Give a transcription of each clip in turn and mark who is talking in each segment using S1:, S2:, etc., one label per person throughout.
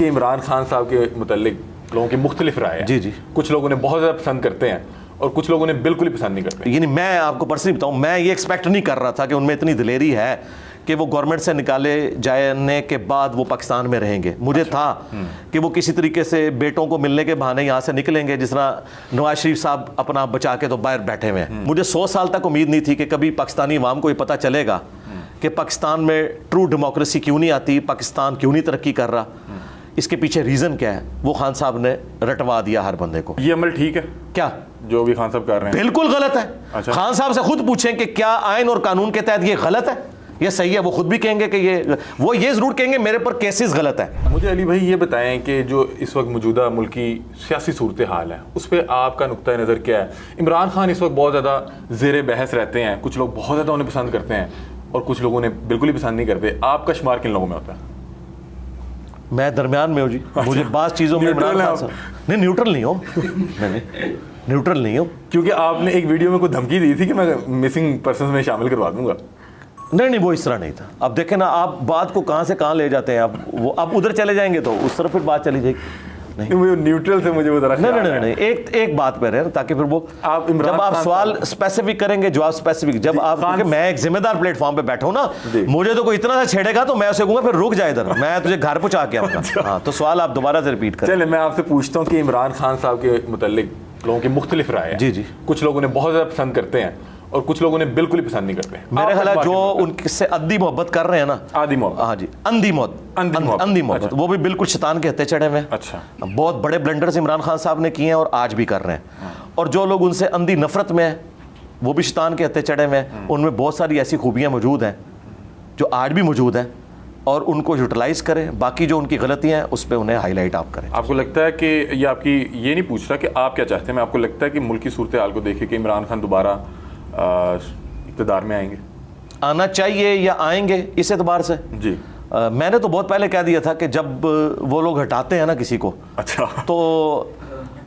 S1: कि इमरान खान साहब के मुतल्लिक लोगों की मुख्तलिफ राय है।
S2: जी जी,
S1: कुछ लोग उन्हें बहुत ज़्यादा पसंद करते हैं और कुछ लोग उन्हें बिल्कुल ही पसंद नहीं करते।
S2: यानी मैं आपको पर्सनली बताऊं, मैं ये एक्सपेक्ट नहीं कर रहा था कि उनमें इतनी दिलेरी है कि वो गवर्नमेंट से निकाले जाने के बाद वो पाकिस्तान में रहेंगे। मुझे था कि वो किसी तरीके से बेटों को मिलने के बहाने यहाँ से निकलेंगे, जिस तरह नवाज शरीफ साहब अपना बचा के तो बाहर बैठे हुए हैं। मुझे 100 साल तक उम्मीद नहीं थी कि कभी पाकिस्तानी अवाम को ये पता चलेगा कि पाकिस्तान में ट्रू डेमोक्रेसी क्यों नहीं आती, पाकिस्तान क्यों नहीं तरक्की कर रहा, इसके पीछे रीज़न क्या है। वो खान साहब ने रटवा दिया हर बंदे को।
S1: ये अमल ठीक है
S2: क्या
S1: जो भी खान साहब कर रहे हैं?
S2: बिल्कुल गलत है।
S1: अच्छा।
S2: खान साहब से खुद पूछें कि क्या आइन और कानून के तहत ये गलत है, ये सही है। वो खुद भी कहेंगे कि वो ये जरूर कहेंगे मेरे पर केसेस गलत है।
S1: मुझे अली भाई ये बताएं कि जो इस वक्त मौजूदा मुल्की सियासी सूरत हाल है उस पर आपका नुक्ता नज़र क्या है? इमरान खान इस वक्त बहुत ज़्यादा ज़ेर बहस रहते हैं, कुछ लोग बहुत ज़्यादा उन्हें पसंद करते हैं और कुछ लोग उन्हें बिल्कुल ही पसंद नहीं करते। आपका शुमार किन लोगों में होता है?
S2: मैं दरमियान में हूँ जी। मुझे बात चीज़ों में इमरान खान साहब नहीं, न्यूट्रल नहीं हो, मैंने न्यूट्रल नहीं हो।
S1: क्योंकि आपने एक वीडियो में कोई धमकी दी थी कि मैं मिसिंग पर्सन में शामिल करवा दूंगा।
S2: नहीं, वो इस तरह नहीं था। अब देखें ना, आप बात को कहाँ से कहाँ ले जाते हैं। अब उधर चले जाएंगे तो उस तरफ फिर बात चली जाएगी।
S1: नहीं, मुझे न्यूट्रल से मुझे वो तरह
S2: नहीं, एक बात पे रहे ताकि फिर वो
S1: आप
S2: जब आप सवाल स्पेसिफिक करेंगे, जवाब स्पेसिफिक, जब आप, क्योंकि मैं एक जिम्मेदार प्लेटफॉर्म पे बैठा हूं ना, मुझे तो कोई इतना सा छेड़ेगा तो मैं उसे कहूंगा फिर रुक जाए इधर, मैं तुझे घर पहुंचा के आऊंगा। हाँ, तो सवाल आप दोबारा से रिपीट करें।
S1: चलिए मैं आपसे पूछता हूँ कि इमरान खान साहब के मुतल्लिक लोगों की मुख्तलिफ राय है।
S2: जी जी,
S1: कुछ लोग उन्हें बहुत ज़्यादा पसंद करते हैं और कुछ लोग उन्हें बिल्कुल ही पसंद नहीं करते।
S2: मेरे ख्याल जो उनसे अद्दी मोहब्बत कर रहे हैं ना,
S1: आदि मोहब्बत,
S2: हाँ जी, अंधी मोहब्बत, वो भी बिल्कुल शैतान के हत्थे चढ़े हुए हैं।
S1: अच्छा,
S2: बहुत बड़े ब्लंडर्स इमरान खान साहब ने किए हैं और आज भी कर रहे हैं। और जो लोग उनसे अंधी नफरत में है वो भी शैतान के हत्थे चढ़े हुए हैं। उनमें बहुत सारी ऐसी खूबियाँ मौजूद हैं जो आज भी मौजूद हैं और उनको यूटिलाइज करें। बाकी जो उनकी गलतियां हैं उस पर उन्हें हाईलाइट आप करें।
S1: आपको लगता है कि ये आपकी ये नहीं पूछ रहा कि आप क्या चाहते हैं, मैं आपको लगता है कि मुल्क की सूरत हाल को देखे कि इमरान खान दोबारा इक़्तिदार में आएंगे, आना
S2: चाहिए या आएंगे इस एतबार से?
S1: जी,
S2: मैंने तो बहुत पहले कह दिया था कि जब वो लोग हटाते हैं ना किसी को,
S1: अच्छा,
S2: तो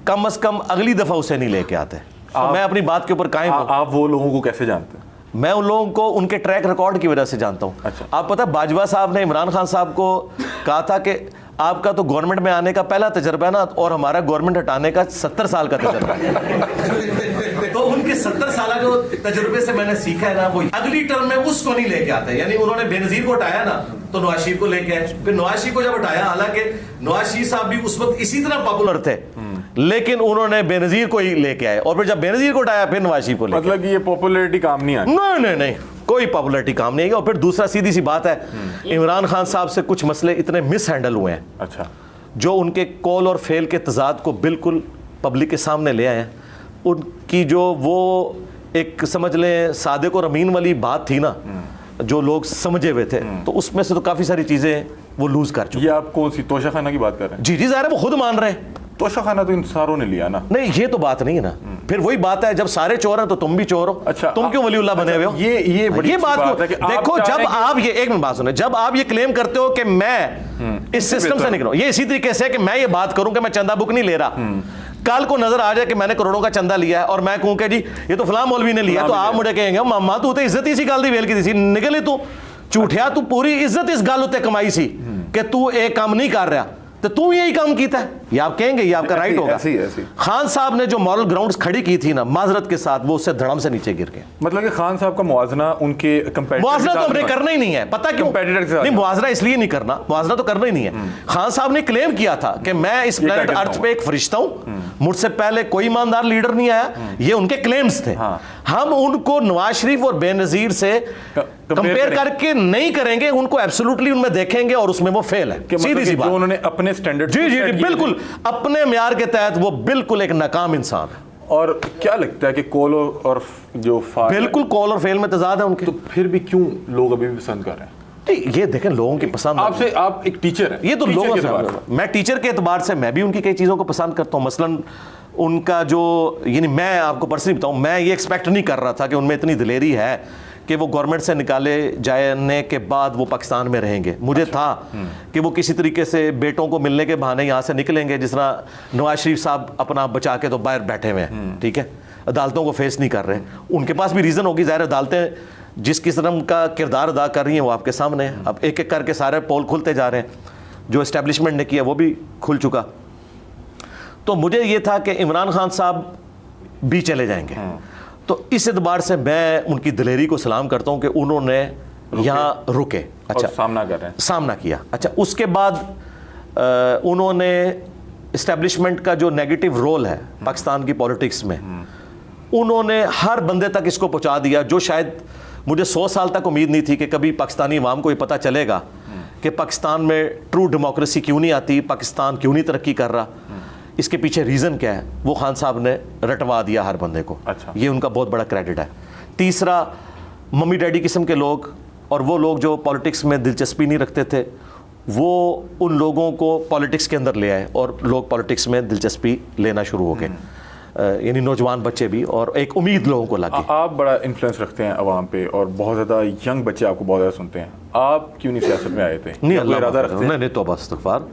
S2: कम से कम अगली दफ़ा उसे नहीं लेके आते। तो मैं अपनी बात के ऊपर कायम हूं।
S1: आप वो लोगों को कैसे जानते हैं?
S2: मैं उन लोगों को उनके ट्रैक रिकॉर्ड की वजह से जानता हूं।
S1: अच्छा।
S2: आप पता, बाजवा साहब ने इमरान खान साहब को कहा था कि आपका तो गवर्नमेंट में आने का पहला तजर्बा है ना, और हमारा गवर्नमेंट हटाने का 70 साल का तजर्बा है। तो उनके 70 साल जो तजुर्बे से मैंने सीखा है ना, वो अगली टर्म में उसको नहीं लेके आते। यानी उन्होंने बेनजीर को हटाया ना तो नवाज शरीफ को लेके आए, फिर नवाज शरीफ को जब हटाया, हालांकि नवाज शरीफ साहब भी उस वक्त इसी तरह पॉपुलर थे, लेकिन उन्होंने बेनजीर को ही लेके आए, और फिर जब बेनजीर को हटाया फिर नवाज शरीफ को लेके।
S1: मतलब कि ये पॉपुलैरिटी काम नहीं आई?
S2: नहीं, कोई पॉपुलैरिटी काम नहीं है। और फिर दूसरा सीधी सी बात है, इमरान खान साहब से कुछ मसले इतने मिस हैंडल हुए हैं,
S1: अच्छा,
S2: जो उनके कॉल और फेल के तजाद को बिल्कुल पब्लिक के सामने ले आए हैं। उनकी जो वो एक समझ लें सादिक और अमीन वाली बात थी ना, जो लोग समझे हुए थे, तो उसमें से तो काफ़ी सारी चीज़ें वो लूज कर चुके।
S1: ये आप कौन सी तोशाखाना की बात कर रहे हैं?
S2: जी, ज़ाहिर है वो खुद मान रहे हैं।
S1: तोशाखाना तो इन सारों ने लिया ना।
S2: नहीं, ये तो बात नहीं है ना। फिर वही बात है, जब सारे चोर हैं तो तुम भी चोर हो।
S1: अच्छा,
S2: तुम क्यों वलीउल्लाह बने हुए हो?
S1: ये
S2: बात है कि देखो, जब आप ये एक मिनट बात सुने, जब आप ये क्लेम करते हो कि मैं इस सिस्टम से निकलूं, ये इसी तरीके से कि मैं ये बात करूं कि मैं चंदा बुक नहीं ले रहा, कल को नजर आ जाए कि मैंने करोड़ों का चंदा लिया है और मैं कहूं कि जी ये तो फलां मौलवी ने लिया, तो आप मुझे कहेंगे मामा तू तो इज्जत इसी गल दी वेल की सी निकले, तू झूठिया, तू पूरी इज्जत इस गल उत्ते कमाई सी कि तू एक काम नहीं कर रहा, तो तू यही काम किया है, ये आप कहेंगे, ये आपका राइट होगा।
S1: ऐसी।
S2: खान साहब ने जो मॉरल ग्राउंड्स खड़ी की थी ना, माजरत के साथ, वो उससे धड़म से नीचे गिर गए।
S1: मतलब कि खान साहब का मुआवजा उनके
S2: मुआवजा तो हमने करना ही नहीं है। पता क्यों? नहीं, मुआवजा इसलिए नहीं करना, मुआवजा तो करना ही नहीं है। खान साहब ने क्लेम किया था कि मैं इस प्लेनेट अर्थ पे एक फरिश्ता हूं, मुझसे पहले कोई ईमानदार लीडर नहीं आया, ये उनके क्लेम्स थे। हम उनको नवाज शरीफ और बेनजीर से कंपेयर करके नहीं करेंगे, उनको एब्सोल्युटली उनमें देखेंगे और उसमें वो फेल है। सीधी सी बात।
S1: उन्होंने अपने स्टैंडर्ड,
S2: जी, बिल्कुल अपने म्यार के तहत वो बिल्कुल एक नाकाम इंसान है।
S1: और क्या लगता है कि कॉल और जो
S2: बिल्कुल कॉल और फेल में तजाद है उनके,
S1: तो फिर भी क्यों लोग अभी भी पसंद कर रहे हैं?
S2: ये देखें, लोगों की पसंद
S1: आपसे, आप एक टीचर हैं,
S2: ये तो लोगों से, मैं टीचर के एतबार से मैं भी उनकी कई चीज़ों को पसंद करता हूँ। मसलन उनका जो, यानी मैं आपको पर्सनली बताऊँ, मैं ये एक्सपेक्ट नहीं कर रहा था कि उनमें इतनी दिलेरी है कि वो गवर्नमेंट से निकाले जाने के बाद वो पाकिस्तान में रहेंगे। मुझे था कि वो किसी तरीके से बेटों को मिलने के बहाने यहाँ से निकलेंगे, जिस तरह नवाज शरीफ साहब अपना बचा के तो बाहर बैठे हुए हैं, ठीक है, अदालतों को फेस नहीं कर रहे। उनके पास भी रीज़न होगी, ज़ाहिर अदालतें जिस किस्म का किरदार अदा कर रही हैं वो आपके सामने है। अब एक एक करके सारे पोल खुलते जा रहे हैं। जो एस्टेब्लिशमेंट ने किया वो भी खुल चुका। तो मुझे ये था कि इमरान खान साहब भी चले जाएंगे, तो इस एतबार से मैं उनकी दिलेरी को सलाम करता हूं कि उन्होंने यहाँ रुके। अच्छा,
S1: सामना कर रहे हैं,
S2: सामना किया। अच्छा, उसके बाद उन्होंने इस्टेब्लिशमेंट का जो नेगेटिव रोल है पाकिस्तान की पॉलिटिक्स में, उन्होंने हर बंदे तक इसको पहुंचा दिया, जो शायद मुझे 100 साल तक उम्मीद नहीं थी कि कभी पाकिस्तानी अवाम को ये पता चलेगा कि पाकिस्तान में ट्रू डेमोक्रेसी क्यों नहीं आती, पाकिस्तान क्यों नहीं तरक्की कर रहा, इसके पीछे रीज़न क्या है, वो खान साहब ने रटवा दिया हर बंदे को।
S1: अच्छा।
S2: ये उनका बहुत बड़ा क्रेडिट है। तीसरा, मम्मी डैडी किस्म के लोग और वो लोग जो पॉलिटिक्स में दिलचस्पी नहीं रखते थे, वो उन लोगों को पॉलिटिक्स के अंदर ले आए और लोग पॉलिटिक्स में दिलचस्पी लेना शुरू हो गए, यानी नौजवान बच्चे भी, और एक उम्मीद लोगों को लगी।
S1: आप बड़ा इन्फ्लुएंस रखते हैं अवाम पे और बहुत ज़्यादा यंग बच्चे आपको बहुत ज़्यादा सुनते हैं, आप क्यों नहीं सियासत में आए थे?
S2: नहीं,
S1: कोई इरादा रखते हैं?
S2: नहीं, तो बस इस्तग़फ़ार,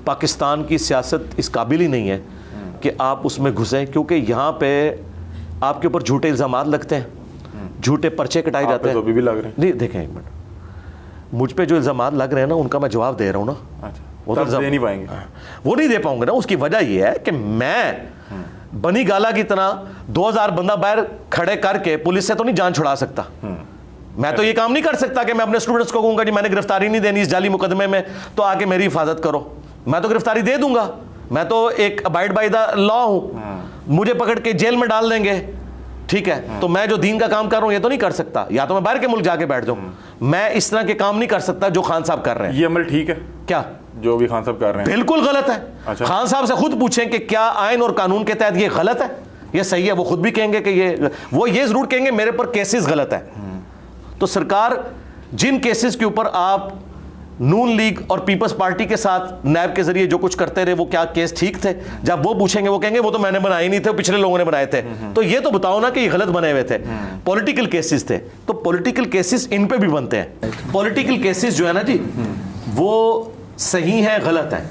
S2: पाकिस्तान की सियासत इस काबिल ही नहीं है कि आप उसमें घुसें, क्योंकि यहाँ पे आपके ऊपर झूठे इल्ज़ामात लगते हैं, झूठे पर्चे कटाए जाते हैं।
S1: तो अभी भी लग रहे हैं।
S2: नहीं, देखें एक मिनट, मुझ पे जो इल्ज़ामात लग रहे हैं ना, उनका मैं जवाब दे रहा हूँ ना।
S1: अच्छा,
S2: वो तो
S1: दे नहीं पाएंगे?
S2: वो नहीं दे पाऊंगा ना। उसकी वजह यह है कि मैं बनी गाला की तरह 2000 बंदा बाहर खड़े करके पुलिस से तो नहीं जान छुड़ा सकता। मैं तो ये काम नहीं कर सकता कि मैं अपने स्टूडेंट्स को कहूंगा जी मैंने गिरफ्तारी नहीं देनी इस जाली मुकदमे में, तो आके मेरी हिफाजत करो। मैं तो गिरफ्तारी दे दूंगा, मैं तो एक अबाइड बाय द लॉ हूं, मुझे पकड़ के जेल में डाल देंगे, ठीक है। तो मैं जो दीन का काम कर रहा हूं ये तो नहीं कर सकता, या तो मैं बाहर के मुल्क जाके बैठ जाऊं। मैं इस तरह के काम नहीं कर सकता जो खान साहब कर रहे हैं।
S1: ये अमल ठीक है
S2: क्या?
S1: जो भी खान साहब कर रहे हैं
S2: बिल्कुल गलत है।
S1: अच्छा।
S2: खान साहब से खुद पूछें कि क्या आइन और कानून के तहत ये गलत है, ये सही है, वो खुद भी कहेंगे कि वो ये जरूर कहेंगे मेरे पर केसेस गलत है। तो सरकार जिन केसेस के ऊपर आप नून लीग और पीपल्स पार्टी के साथ नैब के जरिए जो कुछ करते रहे, वो क्या केस ठीक थे? जब वो पूछेंगे वो कहेंगे वो तो मैंने बनाए नहीं थे, पिछले लोगों ने बनाए थे। तो ये तो बताओ ना कि ये गलत बने हुए थे, पॉलिटिकल केसेस थे। तो पॉलिटिकल केसेस इन पे भी बनते हैं। पॉलिटिकल केसेस जो है ना जी, वो सही है गलत है।